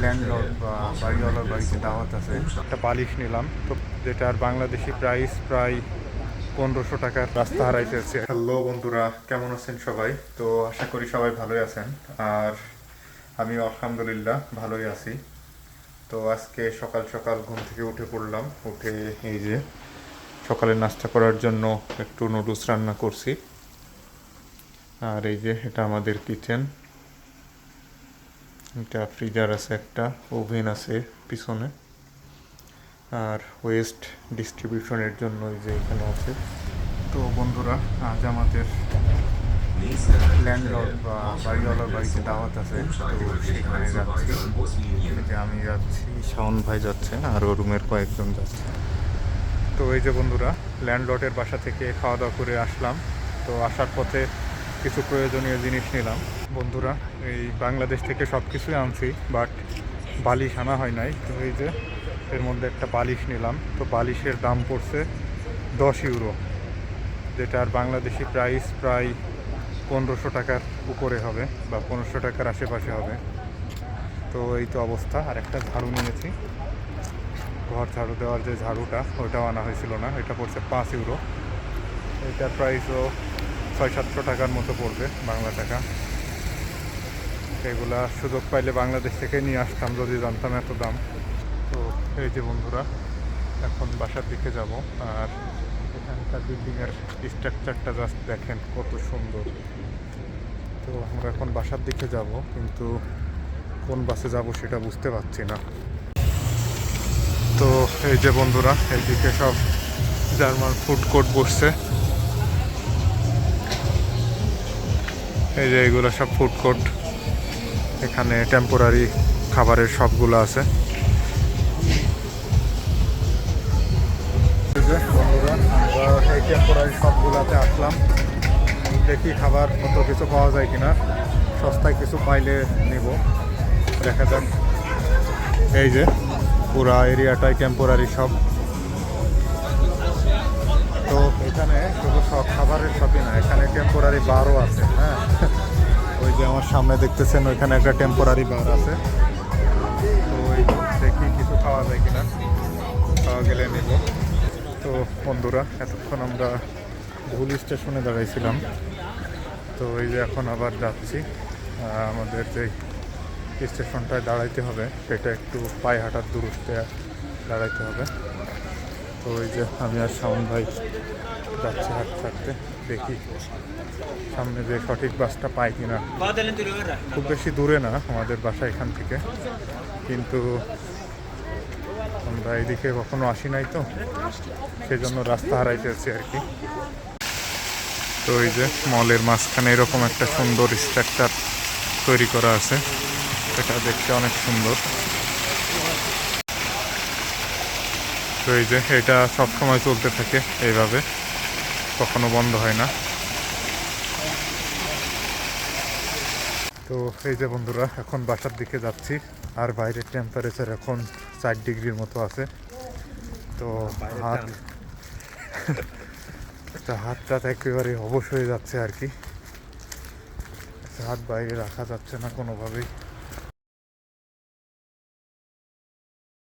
Landlord বা বাড়িওয়ালার বাড়িতে দাওয়াত আছে। একটা বালিশ নিলাম, তো যেটার বাংলাদেশি প্রাইস প্রায় 1500 টাকার। রাস্তা হারাই ফেলছে। হ্যালো বন্ধুরা, কেমন আছেন সবাই? তো আশা করি সবাই ভালোই আছেন, আর আমিও আলহামদুলিল্লাহ ভালোই আছি। তো আজকে সকাল সকাল ঘুম থেকে উঠে পড়লাম। উঠে এই যে সকালে নাস্তা করার জন্য একটু নুডলস রান্না করছি। আর এই যে এটা আমাদের কিচেন, এটা ফ্রিজার আছে, একটা ওভেন আছে পিছনে, আর ওয়েস্ট ডিস্ট্রিবিউশনের জন্য এই যে এখানে আছে। তো বন্ধুরা, আজ আমাদের ল্যান্ডলর্ড বা বাড়িওয়ালার বাড়িতে দাওয়াত আছে, তো সেখানে যাচ্ছি। এই যে আমি যাচ্ছি, শাওন ভাই যাচ্ছে, আর ও রুমের কয়েকজন যাচ্ছে। তো এই যে বন্ধুরা, ল্যান্ডলর্ডের বাসা থেকে খাওয়া দাওয়া করে আসলাম। তো আসার পথে কিছু প্রয়োজনীয় জিনিস নিলাম। বন্ধুরা, এই বাংলাদেশ থেকে সব কিছুই আনছি, বাট বালিশ আনা হয় নাই। তো এই যে এর মধ্যে একটা বালিশ নিলাম। তো বালিশের দাম পড়ছে 10 ইউরো, যেটার বাংলাদেশি প্রাইস প্রায় 1500 টাকার উপরে হবে, বা 1500 টাকার আশেপাশে হবে। তো এই তো অবস্থা। আর একটা ঝাড়ু নিয়েছি, ঘর ঝাড়ু দেওয়ার যে ঝাড়ুটা, ওইটাও আনা হয়েছিল না। এটা পড়ছে 5 ইউরো। এটার প্রাইসও 600-700 টাকার মতো পড়বে বাংলা টাকা। এগুলা সুযোগ পাইলে বাংলাদেশ থেকে নিয়ে আসতাম যদি জানতাম এত দাম। তো এই যে বন্ধুরা, এখন বাসার দিকে যাব। আর এখানকার বিল্ডিংয়ের স্ট্রাকচারটা জাস্ট দেখেন কত সুন্দর। তো আমরা এখন বাসার দিকে যাব, কিন্তু কোন বাসে যাব সেটা বুঝতে পারছি না। তো এই যে বন্ধুরা, এইদিকে সব জার্মান ফুড কোর্ট বসছে। এই যে এগুলো সব ফুড কোর্ট, এখানে টেম্পোরারি খাবারের সবগুলো আছে। বন্ধুরা, আমরা এই টেম্পোরারি সবগুলোতে আসলাম, দেখি খাবার মতো কিছু পাওয়া যায় কিনা। সস্তায় কিছু পাইলে নেব, দেখা যাক। এই যে পুরা এরিয়াটাই টেম্পোরারি সব। তো এখানে শুধু সব খাবারের শপই না, এখানে টেম্পোরারি বারও আছে। হ্যাঁ, ওই যে আমার সামনে দেখতেছেন, ওইখানে একটা টেম্পোরারি বার আছে। তো ওই দেখি কিছু খাওয়া যায় কিনা, খাওয়া গেলে নেব। তো বন্ধুরা, এতক্ষণ আমরা ভুল স্টেশনে দাঁড়াইছিলাম। তো এই যে এখন আবার যাচ্ছি, আমাদের যে স্টেশনটায় দাঁড়াইতে হবে সেটা একটু পায়ে হাঁটার দূরত্বে দাঁড়াইতে হবে। তো ওই যে আমি আর শাওন ভাই যাচ্ছি হাঁটতে হাঁটতে, দেখি সামনে যে সঠিক বাসটা পাই কিনা। খুব বেশি দূরে না আমাদের বাসা এখান থেকে, কিন্তু আমরা এইদিকে কখনো আসি নাই, তো সেজন্য রাস্তা হারাই ফেলছি আর কি। তো এই যে মলের মাঝখানে এরকম একটা সুন্দর স্ট্রাকচার তৈরি করা আছে, এটা দেখতে অনেক সুন্দর। তো এই যে এটা সবসময় চলতে থাকে এইভাবে, কখনো বন্ধ হয় না। তো এই যে বন্ধুরা, এখন বাসার দিকে যাচ্ছি। আর বাইরের টেম্পারেচার এখন 4 ডিগ্রির মতো আছে। তো হাতটা একেবারে অবশ হয়ে যাচ্ছে আর কি। হাত বাইরে রাখা যাচ্ছে না কোনোভাবেই।